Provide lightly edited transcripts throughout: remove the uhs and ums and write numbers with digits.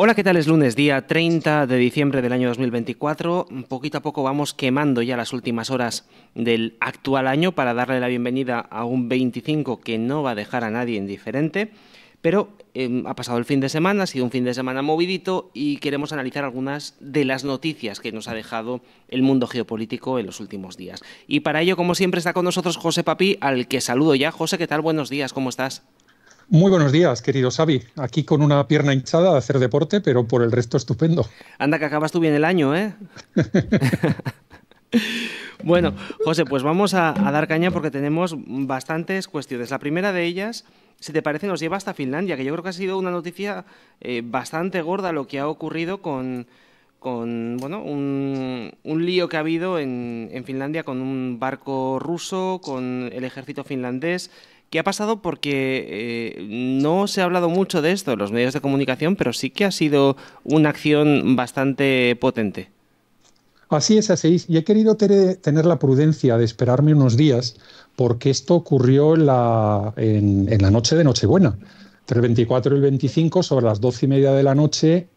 Hola, ¿qué tal? Es lunes, día 30 de diciembre del año 2024. Poquito a poco vamos quemando ya las últimas horas del actual año para darle la bienvenida a un 25 que no va a dejar a nadie indiferente. Pero ha pasado el fin de semana, ha sido un fin de semana movidito y queremos analizar algunas de las noticias que nos ha dejado el mundo geopolítico en los últimos días. Y para ello, como siempre, está con nosotros José Papí, al que saludo ya. José, ¿qué tal? Buenos días, ¿cómo estás? Muy buenos días, querido Xavi. Aquí con una pierna hinchada de hacer deporte, pero por el resto estupendo. Anda, que acabas tú bien el año, ¿eh? Bueno, José, pues vamos a dar caña porque tenemos bastantes cuestiones. La primera de ellas, si te parece, nos lleva hasta Finlandia, que yo creo que ha sido una noticia bastante gorda lo que ha ocurrido con un lío que ha habido en Finlandia con un barco ruso, con el ejército finlandés. ¿Qué ha pasado? Porque no se ha hablado mucho de esto en los medios de comunicación, pero sí que ha sido una acción bastante potente. Así es, así es. Y he querido tener la prudencia de esperarme unos días porque esto ocurrió en la noche de Nochebuena. Entre el 24 y el 25, sobre las 12:30 de la noche,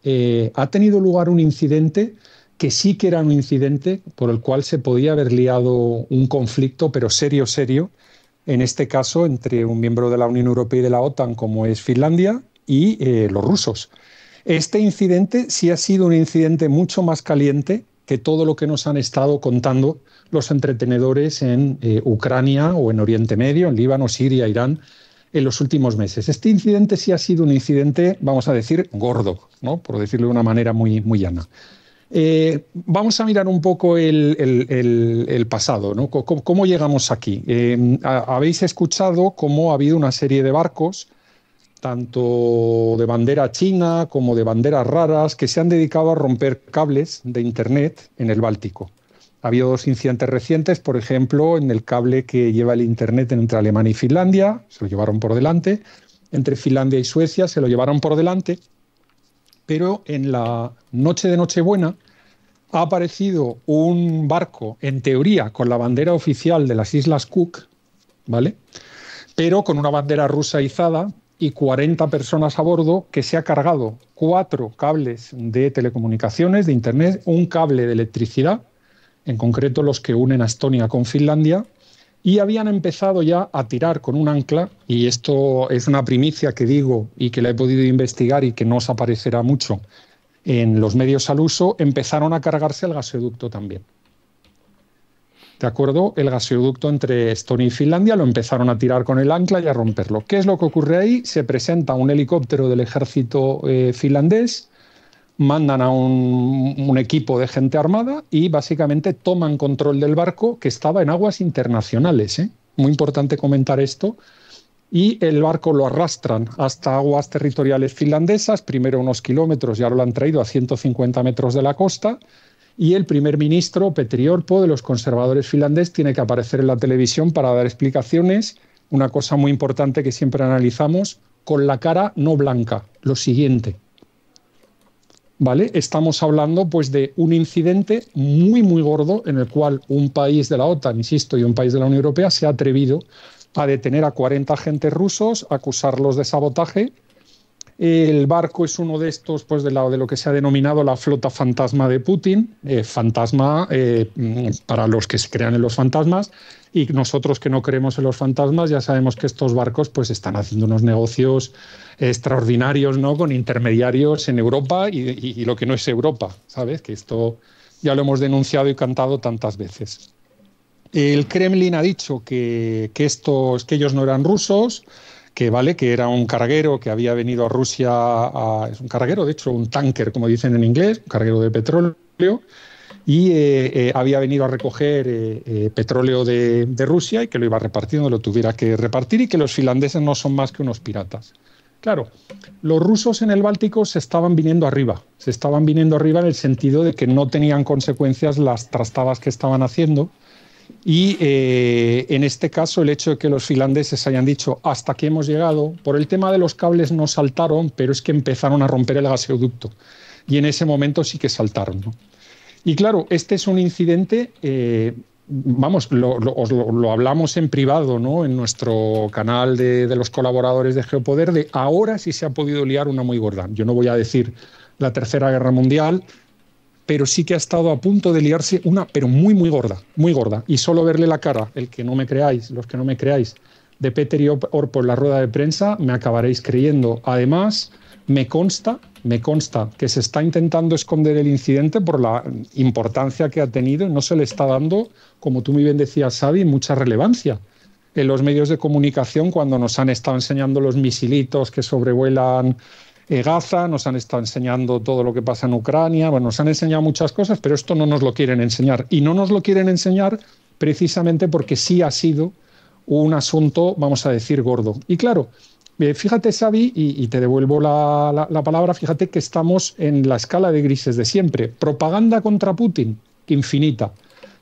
ha tenido lugar un incidente que sí que era un incidente por el cual se podía haber liado un conflicto, pero serio, serio, en este caso entre un miembro de la Unión Europea y de la OTAN, como es Finlandia, y los rusos. Este incidente sí ha sido un incidente mucho más caliente que todo lo que nos han estado contando los entretenedores en Ucrania o en Oriente Medio, en Líbano, Siria, Irán, en los últimos meses. Este incidente sí ha sido un incidente, vamos a decir, gordo, ¿no? Por decirlo de una manera muy, muy llana. Vamos a mirar un poco el pasado, ¿no? ¿Cómo llegamos aquí? Habéis escuchado cómo ha habido una serie de barcos tanto de bandera china como de banderas raras, que se han dedicado a romper cables de Internet en el Báltico. Ha habido dos incidentes recientes, por ejemplo, en el cable que lleva el Internet entre Alemania y Finlandia, se lo llevaron por delante, entre Finlandia y Suecia se lo llevaron por delante, pero en la noche de Nochebuena ha aparecido un barco, en teoría, con la bandera oficial de las Islas Cook, ¿vale? Pero con una bandera rusa izada y 40 personas a bordo, que se ha cargado 4 cables de telecomunicaciones, de Internet, un cable de electricidad, en concreto los que unen a Estonia con Finlandia, y habían empezado ya a tirar con un ancla, y esto es una primicia que digo y que la he podido investigar y que no os aparecerá mucho en los medios al uso, empezaron a cargarse el gasoducto también. ¿De acuerdo? El gasoducto entre Estonia y Finlandia lo empezaron a tirar con el ancla y a romperlo. ¿Qué es lo que ocurre ahí? Se presenta un helicóptero del ejército finlandés, mandan a un equipo de gente armada y básicamente toman control del barco que estaba en aguas internacionales, ¿eh? Muy importante comentar esto. Y el barco lo arrastran hasta aguas territoriales finlandesas, primero unos kilómetros y ahora lo han traído a 150 metros de la costa. Y el primer ministro, Petteri Orpo, de los conservadores finlandés, tiene que aparecer en la televisión para dar explicaciones. Una cosa muy importante que siempre analizamos, con la cara no blanca. Lo siguiente, ¿vale? Estamos hablando pues de un incidente muy, muy gordo en el cual un país de la OTAN, insisto, y un país de la Unión Europea se ha atrevido a detener a 40 agentes rusos, acusarlos de sabotaje. El barco es uno de estos, pues de lo que se ha denominado la flota fantasma de Putin, fantasma para los que se crean en los fantasmas, y nosotros que no creemos en los fantasmas ya sabemos que estos barcos pues están haciendo unos negocios extraordinarios, ¿no? Con intermediarios en Europa y lo que no es Europa, ¿sabes? Que esto ya lo hemos denunciado y cantado tantas veces. El Kremlin ha dicho que ellos no eran rusos, que vale, que era un carguero que había venido a Rusia, es un carguero, de hecho, un tanker, como dicen en inglés, un carguero de petróleo, y había venido a recoger petróleo de Rusia y que lo iba a repartir donde lo tuviera que repartir y que los finlandeses no son más que unos piratas. Claro, los rusos en el Báltico se estaban viniendo arriba en el sentido de que no tenían consecuencias las trastadas que estaban haciendo. Y en este caso el hecho de que los finlandeses hayan dicho hasta aquí hemos llegado, por el tema de los cables no saltaron, pero es que empezaron a romper el gasoducto y en ese momento sí que saltaron, ¿no? Y claro, este es un incidente, vamos, lo hablamos en privado, ¿no? En nuestro canal de los colaboradores de Geopoder, de ahora sí se ha podido liar una muy gorda. Yo no voy a decir la Tercera Guerra Mundial, pero sí que ha estado a punto de liarse una, pero muy, muy gorda, muy gorda. Y solo verle la cara, el que no me creáis, los que no me creáis, de Peter y Orpo en la rueda de prensa, me acabaréis creyendo. Además, me consta que se está intentando esconder el incidente por la importancia que ha tenido y no se le está dando, como tú muy bien decías, Xavi, mucha relevancia en los medios de comunicación cuando nos han estado enseñando los misilitos que sobrevuelan Gaza, nos han estado enseñando todo lo que pasa en Ucrania, bueno, nos han enseñado muchas cosas, pero esto no nos lo quieren enseñar. Y no nos lo quieren enseñar precisamente porque sí ha sido un asunto, vamos a decir, gordo. Y claro, fíjate, Xavi, y te devuelvo la palabra, fíjate que estamos en la escala de grises de siempre. Propaganda contra Putin, infinita.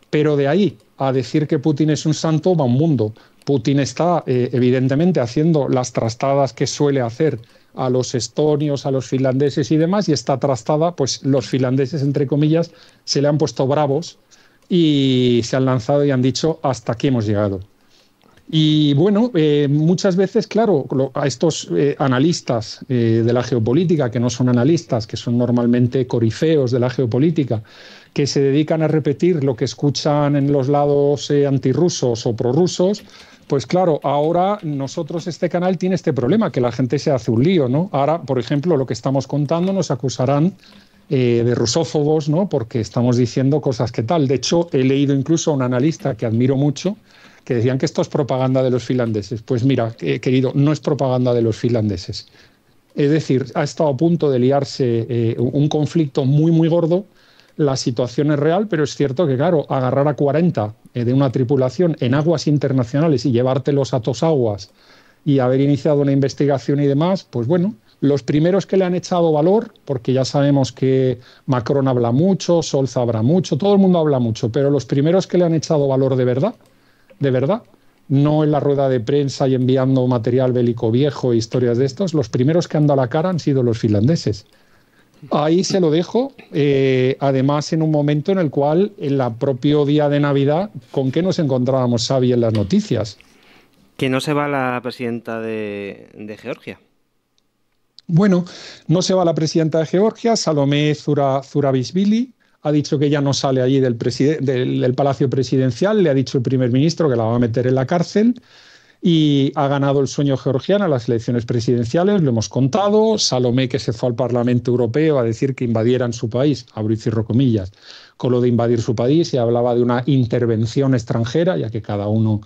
Pero de ahí a decir que Putin es un santo va un mundo. Putin está, evidentemente, haciendo las trastadas que suele hacer a los estonios, a los finlandeses y demás, y esta trastada, pues los finlandeses, entre comillas, se le han puesto bravos y se han lanzado y han dicho, hasta aquí hemos llegado. Y bueno, muchas veces, claro, a estos analistas de la geopolítica, que no son analistas, que son normalmente corifeos de la geopolítica, que se dedican a repetir lo que escuchan en los lados antirrusos o prorrusos, pues claro, ahora nosotros, este canal tiene este problema, que la gente se hace un lío, ¿no? Ahora, por ejemplo, lo que estamos contando nos acusarán de rusófobos, ¿no? Porque estamos diciendo cosas que tal. De hecho, he leído incluso a un analista que admiro mucho, que decían que esto es propaganda de los finlandeses. Pues mira, querido, no es propaganda de los finlandeses. Es decir, ha estado a punto de liarse un conflicto muy, muy gordo. La situación es real, pero es cierto que, claro, agarrar a 40 de una tripulación en aguas internacionales y llevártelos a tus aguas y haber iniciado una investigación y demás, pues bueno, los primeros que le han echado valor, porque ya sabemos que Macron habla mucho, Scholz habla mucho, todo el mundo habla mucho, pero los primeros que le han echado valor de verdad, no en la rueda de prensa y enviando material bélico viejo e historias de estos, los primeros que han dado la cara han sido los finlandeses. Ahí se lo dejo, además en un momento en el cual, en el propio día de Navidad, ¿con qué nos encontrábamos, Xavi, en las noticias? Que no se va la presidenta de Georgia. Bueno, no se va la presidenta de Georgia, Salomé Zurabishvili, ha dicho que ya no sale allí del Palacio Presidencial, le ha dicho el primer ministro que la va a meter en la cárcel. Y ha ganado el sueño georgiano en las elecciones presidenciales, lo hemos contado. Salomé, que se fue al Parlamento Europeo a decir que invadieran su país, abro y cierro comillas, con lo de invadir su país, y hablaba de una intervención extranjera, ya que cada uno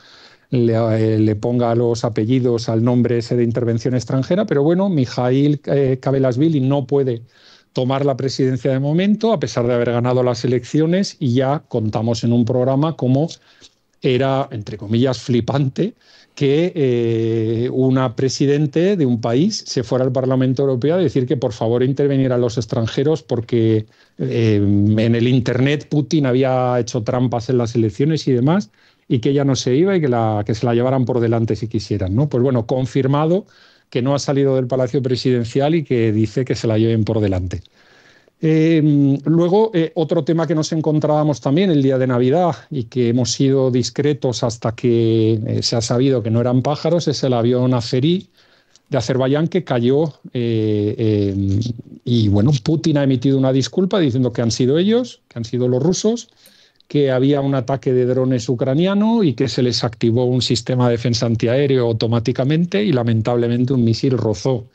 le ponga los apellidos al nombre ese de intervención extranjera. Pero bueno, Mikhail Kavelasvili no puede tomar la presidencia de momento, a pesar de haber ganado las elecciones, y ya contamos en un programa cómo era, entre comillas, flipante que una presidente de un país se fuera al Parlamento Europeo a decir que por favor intervinieran los extranjeros porque en el Internet Putin había hecho trampas en las elecciones y demás, y que ella no se iba y que se la llevaran por delante si quisieran, ¿no? Pues bueno, confirmado que no ha salido del Palacio Presidencial y que dice que se la lleven por delante. Luego, otro tema que nos encontrábamos también el día de Navidad y que hemos sido discretos hasta que se ha sabido que no eran pájaros, es el avión Azeri de Azerbaiyán que cayó y bueno, Putin ha emitido una disculpa diciendo que han sido ellos, que han sido los rusos, que había un ataque de drones ucraniano y que se les activó un sistema de defensa antiaéreo automáticamente y lamentablemente un misil rozó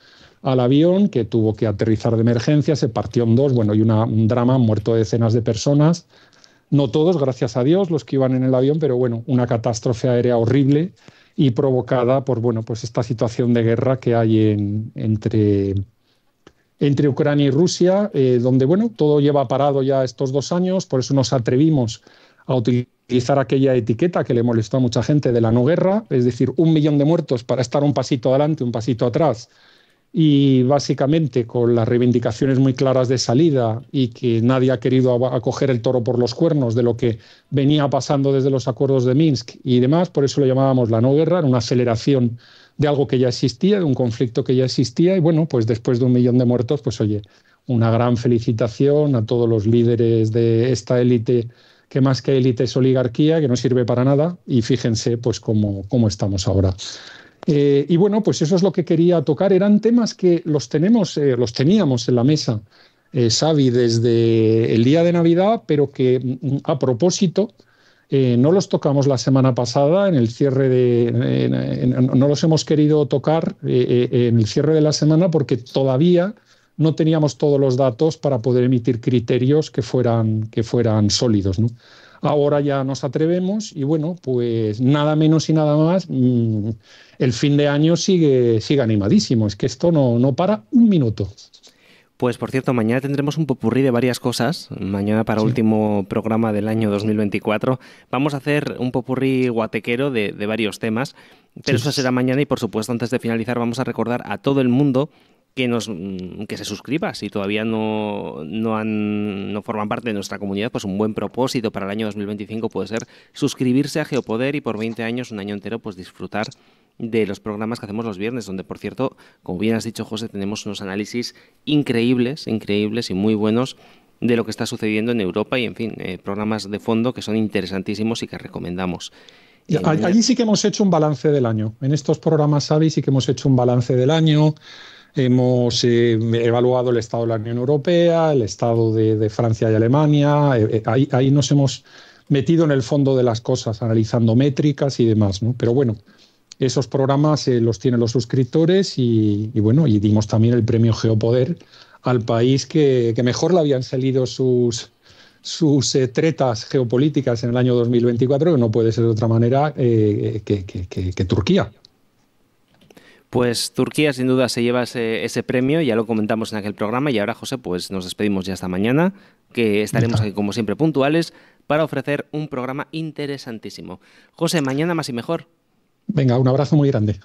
al avión, que tuvo que aterrizar de emergencia, se partió en dos, bueno, y un drama, han muerto decenas de personas, no todos, gracias a Dios, los que iban en el avión, pero bueno, una catástrofe aérea horrible y provocada por, bueno, pues esta situación de guerra que hay entre Ucrania y Rusia, donde, bueno, todo lleva parado ya estos 2 años, por eso nos atrevimos a utilizar aquella etiqueta que le molestó a mucha gente de la no guerra, es decir, 1 millón de muertos para estar un pasito adelante, un pasito atrás, y básicamente con las reivindicaciones muy claras de salida y que nadie ha querido acoger el toro por los cuernos de lo que venía pasando desde los acuerdos de Minsk y demás, por eso lo llamábamos la no guerra, era una aceleración de algo que ya existía, de un conflicto que ya existía, y bueno, pues después de 1 millón de muertos, pues oye, una gran felicitación a todos los líderes de esta élite, que más que élite es oligarquía, que no sirve para nada, y fíjense pues cómo estamos ahora. Y bueno, pues eso es lo que quería tocar. Eran temas que los teníamos en la mesa Xavi, desde el día de Navidad, pero que a propósito no los tocamos la semana pasada en el cierre no los hemos querido tocar en el cierre de la semana porque todavía no teníamos todos los datos para poder emitir criterios que fueran sólidos, ¿no? Ahora ya nos atrevemos y bueno, pues nada menos y nada más, el fin de año sigue animadísimo, es que esto no para un minuto. Pues por cierto, mañana tendremos un popurrí de varias cosas. Mañana para Sí, último programa del año 2024 vamos a hacer un popurrí guatequero de varios temas, pero sí. eso será mañana y por supuesto antes de finalizar vamos a recordar a todo el mundo que se suscriba. Si todavía no forman parte de nuestra comunidad, pues un buen propósito para el año 2025 puede ser suscribirse a Geopoder y por 20 años, un año entero, pues disfrutar de los programas que hacemos los viernes, donde, por cierto, como bien has dicho, José, tenemos unos análisis increíbles y muy buenos de lo que está sucediendo en Europa y, en fin, programas de fondo que son interesantísimos y que recomendamos. Allí sí que hemos hecho un balance del año. En estos programas, Xavi, sí que hemos hecho un balance del año. Hemos evaluado el estado de la Unión Europea, el estado de Francia y Alemania. Ahí nos hemos metido en el fondo de las cosas, analizando métricas y demás, ¿no? Pero bueno, esos programas los tienen los suscriptores y bueno, y dimos también el premio Geopoder al país que mejor le habían salido sus tretas geopolíticas en el año 2024, que no puede ser de otra manera que Turquía. Pues Turquía sin duda se lleva ese premio, ya lo comentamos en aquel programa y ahora, José, pues nos despedimos ya hasta mañana, que estaremos aquí como siempre puntuales para ofrecer un programa interesantísimo. José, mañana más y mejor. Venga, un abrazo muy grande.